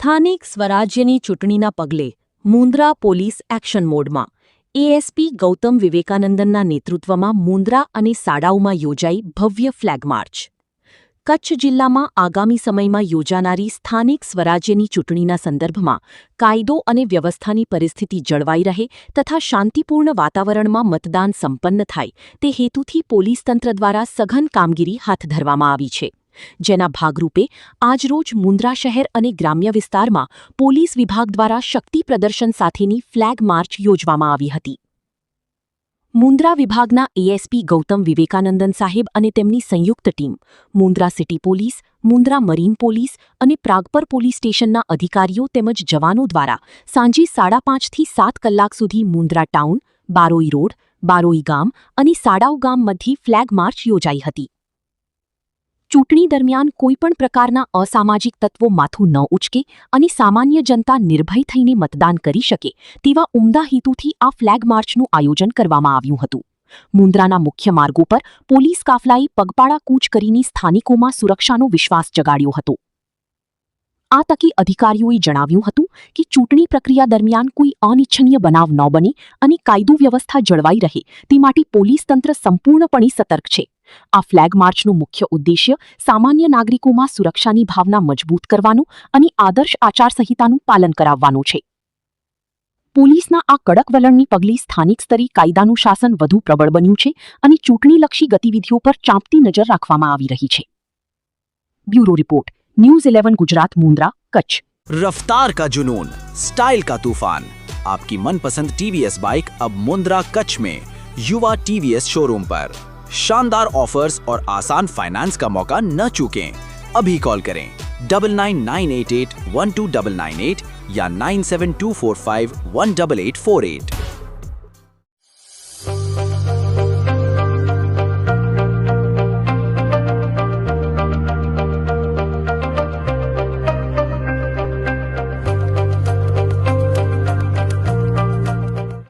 સ્થાનિક સ્વરાજ્યની ચૂંટણીના પગલે મુન્દ્રા પોલીસ એક્શન મોડમાં એએસપી ગૌતમ વિવેકાનંદનના નેતૃત્વમાં મુન્દ્રા અને સાડાઉમાં યોજાઈ ભવ્ય ફ્લેગ માર્ચ. કચ્છ જિલ્લામાં આગામી સમયમાં યોજાનારી સ્થાનિક સ્વરાજ્યની ચૂંટણીના સંદર્ભમાં કાયદો અને વ્યવસ્થાની પરિસ્થિતિ જળવાઈ રહે તથા શાંતિપૂર્ણ વાતાવરણમાં મતદાન સંપન્ન થાય તે હેતુથી પોલીસ તંત્ર દ્વારા સઘન કામગીરી હાથ ધરવામાં આવી છે. જેના ભાગરૂપે આજરોજ મુન્દ્રા શહેર અને ગ્રામ્ય વિસ્તારમાં પોલીસ વિભાગ દ્વારા શક્તિ પ્રદર્શન સાથેની ફ્લેગ માર્ચ યોજવામાં આવી હતી. મુન્દ્રા વિભાગના એએસપી ગૌતમ વિવેકાનંદન સાહેબ અને તેમની સંયુક્ત team, Mundra city police, Mundra marine police અને પ્રાગપર પોલીસ સ્ટેશનના અધિકારીઓ તેમજ જવાનો દ્વારા સાંજે 5:30 થી 7 કલાક સુધી મુન્દ્રા ટાઉન, બારોઈ રોડ, બારોઈ ગામ અને સાડાઉ ગામ મધ્યે ફ્લેગ માર્ચ યોજાઈ હતી. ચૂંટણી દરમિયાન કોઈપણ પ્રકારના અસામાજિક તત્વો માથું ન ઉચકે અને સામાન્ય જનતા નિર્ભય થઈને મતદાન કરી શકે તેવા ઉમદા હેતુથી આ ફ્લેગ માર્ચનું આયોજન કરવામાં આવ્યું હતું. મુન્દ્રાના મુખ્ય માર્ગો પર પોલીસ કાફલાએ પગપાળા કૂચ કરીને સ્થાનિકોમાં સુરક્ષાનો વિશ્વાસ જગાડ્યો હતો. આ તકે અધિકારીઓએ જણાવ્યું હતું કે ચૂંટણી પ્રક્રિયા દરમિયાન કોઈ અનિચ્છનીય બનાવ ન બને અને કાયદો વ્યવસ્થા જળવાઈ રહે તે માટે પોલીસ તંત્ર સંપૂર્ણપણે સતર્ક છે. આ ફ્લેગ માર્ચનો મુખ્ય ઉદ્દેશ્ય સામાન્ય નાગરિકોમાં સુરક્ષાની ભાવના મજબૂત કરવાનો અને આદર્શ આચારસંહિતાનું પાલન કરાવવાનો છે. પોલીસના આ કડક વલણને પગલે સ્થાનિક સ્તરે કાયદાનું શાસન વધુ પ્રબળ બન્યું છે અને ચૂંટણીલક્ષી ગતિવિધિઓ પર ચાંપતી નજર રાખવામાં આવી રહી છે. Bureau report, news 11 Gujarat, Mundra, Kutch. रफ्तार का जुनून, स्टाइल का तूफान, आपकी मनपसंद टीवीएस बाइक अब मुंद्रा कच्छ में युवा टीवीएस शोरूम पर. शानदार ऑफर्स और आसान फाइनेंस का मौका न चूकें. अभी कॉल करें 9998812998 या 9724518848.